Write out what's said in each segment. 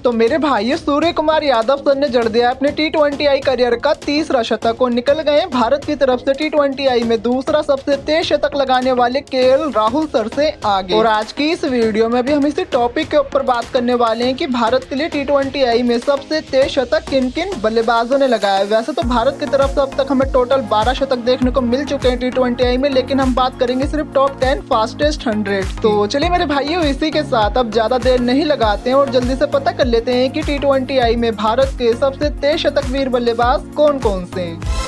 तो मेरे भाई सूर्य कुमार यादव सर ने जड़ दिया अपने T20I करियर का तीसरा शतक और निकल गए भारत की तरफ से T20I में दूसरा सबसे तेज शतक लगाने वाले KL राहुल सर से आगे। और आज की इस वीडियो में भी हम इसी टॉपिक के ऊपर बात करने वाले हैं कि भारत के लिए T20I में सबसे तेज शतक किन किन बल्लेबाजों ने लगाया। वैसे तो भारत की तरफ से अब तक हमें टोटल 12 शतक देखने को मिल चुके हैं T20I में, लेकिन हम बात करेंगे सिर्फ टॉप 10 फास्टेस्ट 100। तो चलिए मेरे भाइयों, इसी के साथ अब ज्यादा देर नहीं लगाते हैं और जल्दी से पता कर लेते हैं कि T20I में भारत के सबसे तेज शतकवीर बल्लेबाज कौन कौन से हैं।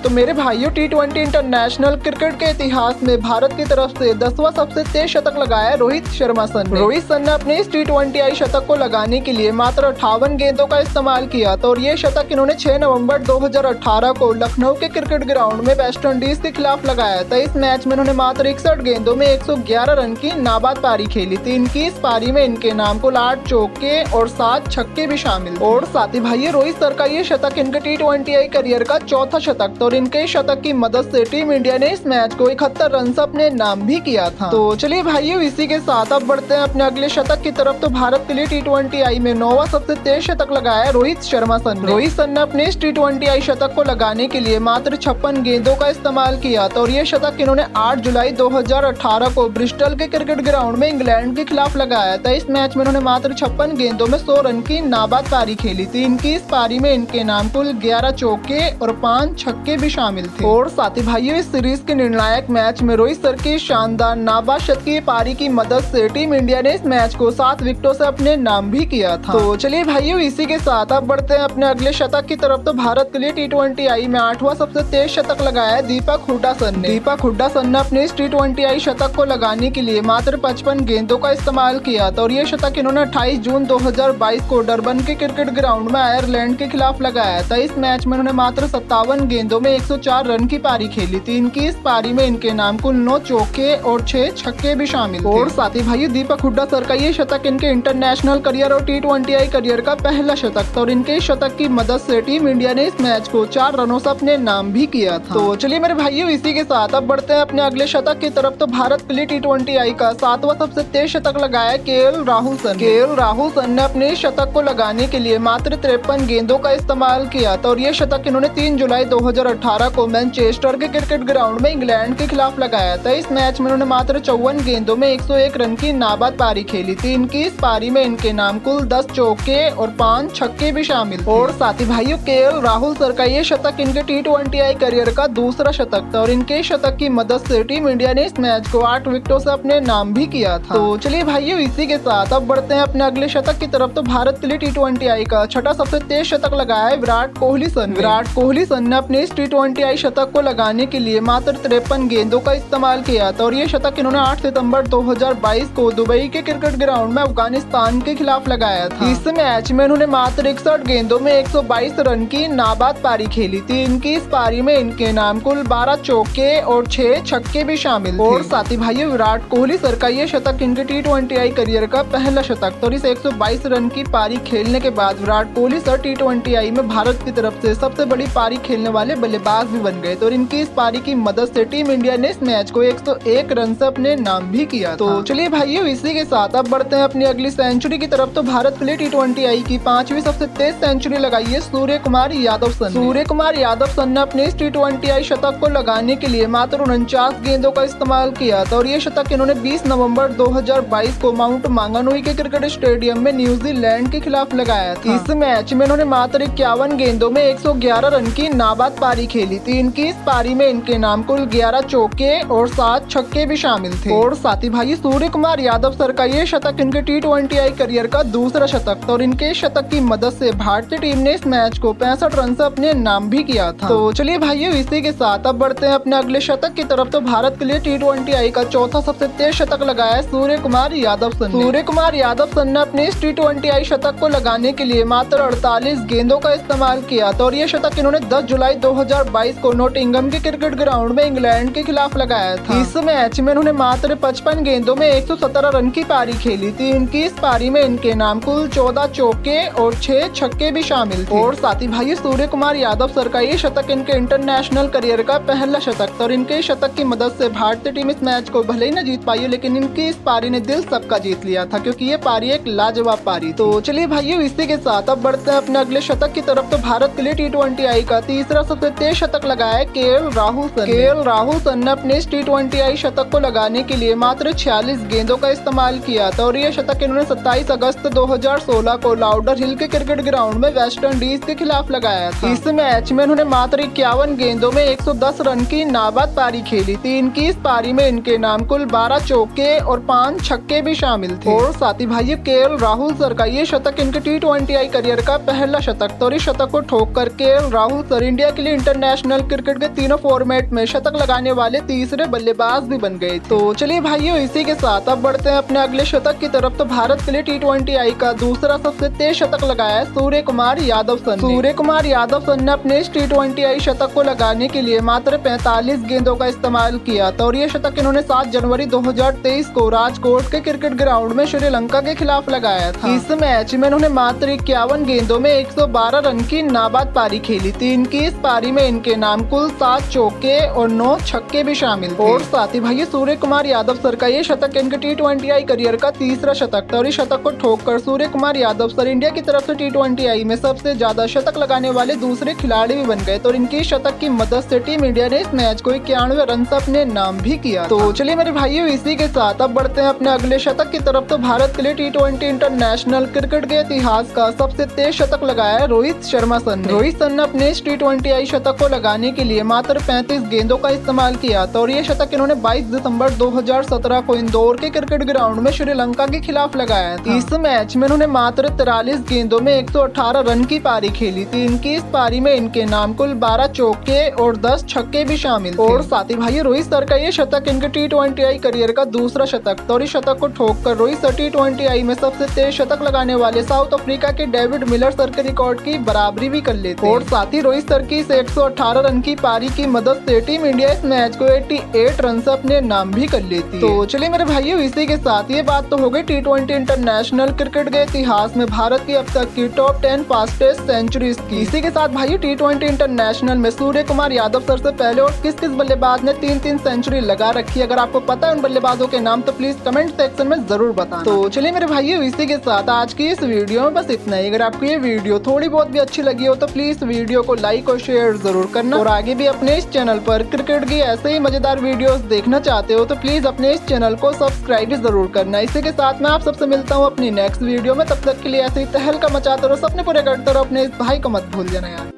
तो मेरे भाइयों, T20 इंटरनेशनल क्रिकेट के इतिहास में भारत की तरफ से 10वां सबसे तेज शतक लगाया रोहित शर्मा सर ने। रोहित सर ने अपने इस T20I शतक को लगाने के लिए मात्र 58 गेंदों का इस्तेमाल किया था और ये शतक इन्होंने 6 नवंबर 2018 को लखनऊ के क्रिकेट ग्राउंड में वेस्ट इंडीज के खिलाफ लगाया था। इस मैच में इन्होंने मात्र 61 गेंदों में 111 रन की नाबाद पारी खेली थी। इनकी इस पारी में इनके नाम को 8 चौके और 7 छक्के भी शामिल। और साथ ही भाई, रोहित सर का ये शतक इनके T20I करियर का चौथा शतक और इनके शतक की मदद से टीम इंडिया ने इस मैच को 71 रन से अपने नाम भी किया था। तो चलिए भाइयों, इसी के साथ अब बढ़ते हैं अपने अगले शतक की तरफ। तो भारत के लिए T20I में 9वां सबसे तेज शतक लगाया रोहित शर्मा सर ने। रोहित सर ने अपने इस T20I शतक को लगाने के लिए मात्र 56 गेंदों का इस्तेमाल किया था और ये शतक इन्होंने 8 जुलाई 2018 को ब्रिस्टल के क्रिकेट ग्राउंड में इंग्लैंड के खिलाफ लगाया था। इस मैच में इन्होंने मात्र 56 गेंदों में 100 रन की नाबाद पारी खेली थी। इनकी इस पारी में इनके नाम कुल 11 चौके और 5 छक्के भी शामिल थे। और साथ ही भाइयों, इस सीरीज के निर्णायक मैच में रोहित सर की शानदार नाबाद शतकीय पारी की मदद से टीम इंडिया ने इस मैच को 7 विकेटों से अपने नाम भी किया था। तो चलिए भाइयों, इसी के साथ अब बढ़ते हैं अपने अगले शतक की तरफ। तो भारत के लिए T20I में 8वां सबसे तेज शतक लगाया है दीपक हुड्डा सर ने। दीपक हुड्डा सर ने अपने इस T20I शतक को लगाने के लिए मात्र 55 गेंदों का इस्तेमाल किया था और ये शतक इन्होंने 28 जून 2022 को डरबन के क्रिकेट ग्राउंड में आयरलैंड के खिलाफ लगाया था। इस मैच में उन्होंने मात्र 57 गेंदों में 104 रन की पारी खेली थी। इनकी इस पारी में इनके नाम कुल 9 चौके और 6 छक्के भी शामिल थे। और साथ ही भाई, दीपक हुड्डा सर का ये शतक इनके इंटरनेशनल करियर और T20I करियर का पहला शतक था और इनके शतक की मदद से टीम इंडिया ने इस मैच को 4 रनों से अपने नाम भी किया था। तो चलिए मेरे भाइयों, इसी के साथ अब बढ़ते हैं अपने अगले शतक की तरफ। तो भारत के लिए T20I का 7वां सबसे तेज शतक लगाया KL Rahul sir. KL Rahul sir ने अपने इस शतक को लगाने के लिए मात्र 53 गेंदों का इस्तेमाल किया था और ये शतक इन्होंने 3 जुलाई 2018 को मैनचेस्टर के क्रिकेट ग्राउंड में इंग्लैंड के खिलाफ लगाया था। इस मैच में उन्होंने मात्र 54 गेंदों में 101 रन की नाबाद पारी खेली थी। इनकी इस पारी में इनके नाम कुल 10 चौके और 5 छक्के भी शामिल थे। और साथ ही भाइयों, KL राहुल सर का ये शतक इनके T20I करियर का दूसरा शतक था और इनके शतक की मदद से टीम इंडिया ने इस मैच को 8 विकेटों से अपने नाम भी किया था। तो चलिए भाइयों, इसी के साथ अब बढ़ते हैं अपने अगले शतक की तरफ। तो भारत के लिए T20I का 6वां सबसे तेज शतक लगाया है विराट कोहली सर। विराट कोहली सर ने अपने इस T20I शतक को लगाने के लिए मात्र 53 गेंदों का इस्तेमाल किया था और ये शतक इन्होंने 8 सितंबर 2022 को दुबई के क्रिकेट ग्राउंड में अफगानिस्तान के खिलाफ लगाया था। इस मैच में इन्होंने मात्र 61 गेंदों में 122 रन की नाबाद पारी खेली थी। इनकी इस पारी में इनके नाम कुल 12 चौके और 6 छक्के भी शामिल थे। और साथ ही भाइयों, विराट कोहली सर का ये शतक इनके T20I करियर का पहला शतक था और इस 122 रन की पारी खेलने के बाद विराट कोहली सर T20I में भारत की तरफ से सबसे बड़ी पारी खेलने वाले बल्लेबाज भी बन गए। तो इनकी इस पारी की मदद से टीम इंडिया ने इस मैच को 101 रन से अपने नाम भी किया। तो चलिए भाइयों, इसी के साथ अब बढ़ते हैं अपनी अगली सेंचुरी की तरफ। तो भारत के लिए T20I की 5वीं सबसे तेज सेंचुरी लगाई है सूर्य कुमार यादव सर। सूर्य कुमार यादव सर ने अपने इस T20I शतक को लगाने के लिए मात्र 49 गेंदों का इस्तेमाल किया था और ये शतक इन्होंने 20 नवंबर 2022 को माउंट मांगानुई के क्रिकेट स्टेडियम में न्यूजीलैंड के खिलाफ लगाया था। इस मैच में इन्होंने मात्र 51 गेंदों में 111 रन की नाबाद पारी खेली थी। इनकी इस पारी में इनके नाम कुल 11 चौके और 7 छक्के भी शामिल थे। और साथ ही भाई, सूर्य कुमार यादव सर का ये शतक इनके T20I करियर का दूसरा शतक था और इनके शतक की मदद से भारतीय टीम ने इस मैच को 65 रन से अपने नाम भी किया था। तो चलिए भाइयों, इसी के साथ अब बढ़ते हैं अपने अगले शतक की तरफ। तो भारत के लिए T20I का 4था सबसे तेज शतक लगाया है सूर्य कुमार यादव सर ने। सूर्य कुमार यादव सर ने अपने इस T20I शतक को लगाने के लिए मात्र 48 गेंदों का इस्तेमाल किया था और ये शतक इन्होंने 10 जुलाई 2022 को नॉटिंघम के क्रिकेट ग्राउंड में इंग्लैंड के खिलाफ लगाया था। इस मैच में उन्होंने मात्र 55 गेंदों में 117 रन की पारी खेली थी। इनकी इस पारी में इनके नाम कुल 14 चौके और 6 छक्के भी शामिल थे। और साथी भाई सूर्य कुमार यादव सर का ये शतक इनके इंटरनेशनल करियर का पहला शतक था और इनके शतक की मदद से भारतीय टीम इस मैच को भले ही न जीत पाई, लेकिन इनकी इस पारी ने दिल सबका जीत लिया था, क्योंकि ये पारी एक लाजवाब पारी। तो चलिए भाइयों, इसी के साथ अब बढ़ते हैं अपने अगले शतक की तरफ। तो भारत के लिए T20I का तीसरा सबसे तेज शतक लगाया KL राहुल सर ने अपने इस T20I शतक को लगाने के लिए मात्र 46 गेंदों का इस्तेमाल किया था और ये शतक इन्होंने 27 अगस्त 2016 को लाउडर हिल के क्रिकेट ग्राउंड में वेस्ट इंडीज के खिलाफ लगाया था। इस मैच में उन्होंने मात्र 51 गेंदों में 110 रन की नाबाद पारी खेली थी। इनकी इस पारी में इनके नाम कुल 12 चौके और 5 छक्के भी शामिल थे। और साथी भाइयों, KL राहुल सर का ये शतक इनके T20I करियर का पहला शतक था और इस शतक को ठोक कर KL राहुल सर इंडिया के लिए इंटरनेशनल क्रिकेट के तीनों फॉर्मेट में शतक लगाने वाले तीसरे बल्लेबाज भी बन गए। तो चलिए भाइयों, इसी के साथ अब बढ़ते हैं अपने अगले शतक की तरफ। तो भारत के लिए T20I का दूसरा सबसे तेज शतक लगाया सूर्य कुमार यादव सर ने अपने इस T20I शतक को लगाने के लिए मात्र 45 गेंदों का इस्तेमाल किया था और ये शतक इन्होंने 7 जनवरी 2023 को राजकोट के क्रिकेट ग्राउंड में श्रीलंका के खिलाफ लगाया था। इस मैच में उन्होंने मात्र 51 गेंदों में 112 रन की नाबाद पारी खेली थी। इनकी इस पारी में इनके नाम कुल 7 चौके और 9 छक्के भी शामिल थे। और साथी भाई, सूर्य कुमार यादव सर का ये शतक इनके T20I करियर का तीसरा शतक था और इस शतक को ठोककर सूर्य कुमार यादव सर इंडिया की तरफ से T20I में सबसे ज्यादा शतक लगाने वाले दूसरे खिलाड़ी भी बन गए। तो इनकी शतक की मदद से टीम इंडिया ने इस मैच को 91 रन से अपने नाम भी किया। तो चलिए मेरे भाइयों, इसी के साथ अब बढ़ते हैं अपने अगले शतक की तरफ। तो भारत के लिए T20 इंटरनेशनल क्रिकेट के इतिहास का सबसे तेज शतक लगाया रोहित शर्मा सर ने अपने इस T20I शतक को लगाने के लिए मात्र 35 गेंदों का इस्तेमाल किया था और ये शतक इन्होंने 22 दिसंबर 2017 को इंदौर के क्रिकेट ग्राउंड में श्रीलंका के खिलाफ लगाया था। इस मैच में उन्होंने मात्र 43 गेंदों में 118 रन की पारी खेली थी। इनकी इस पारी में इनके नाम कुल 12 चौके और 10 छक्के भी शामिल थे। और साथी भाई, रोहित सर का ये शतक इनके T20I करियर का दूसरा शतक था और इस शतक को ठोककर रोहित सर T20I में सबसे तेज शतक लगाने वाले साउथ अफ्रीका के डेविड मिलर सर के रिकॉर्ड की बराबरी भी कर लेते। और साथ ही रोहित सर की इस 118 रन की पारी की मदद से टीम इंडिया इस मैच को 88 रन से अपने नाम भी कर लेती है। तो चलिए मेरे भाइयों, इसी के साथ ये बात तो हो गई T20 इंटरनेशनल क्रिकेट के इतिहास में भारत की अब तक की टॉप 10 फास्टेस्ट सेंचुरीज की। इसी के साथ भाइयों, T20 इंटरनेशनल में सूर्य कुमार यादव सर से पहले और किस किस बल्लेबाज ने 3-3 सेंचुरी लगा रखी है। अगर आपको पता है उन बल्लेबाजों के नाम तो प्लीज कमेंट सेक्शन में जरूर बताना। तो चलिए मेरे भाइयों, इसी के साथ आज की इस वीडियो में बस इतना ही। अगर आपको ये वीडियो थोड़ी बहुत भी अच्छी लगी हो तो प्लीज वीडियो को लाइक और शेयर जरूर करना और आगे भी अपने इस चैनल पर क्रिकेट की ऐसे ही मजेदार वीडियोस देखना चाहते हो तो प्लीज अपने इस चैनल को सब्सक्राइब जरूर करना। इसी के साथ मैं आप सबसे मिलता हूँ अपनी नेक्स्ट वीडियो में। तब तक के लिए ऐसे ही तहलका मचाते रहो, सपने पूरे करते रहो, अपने इस भाई को मत भूल जाना यार।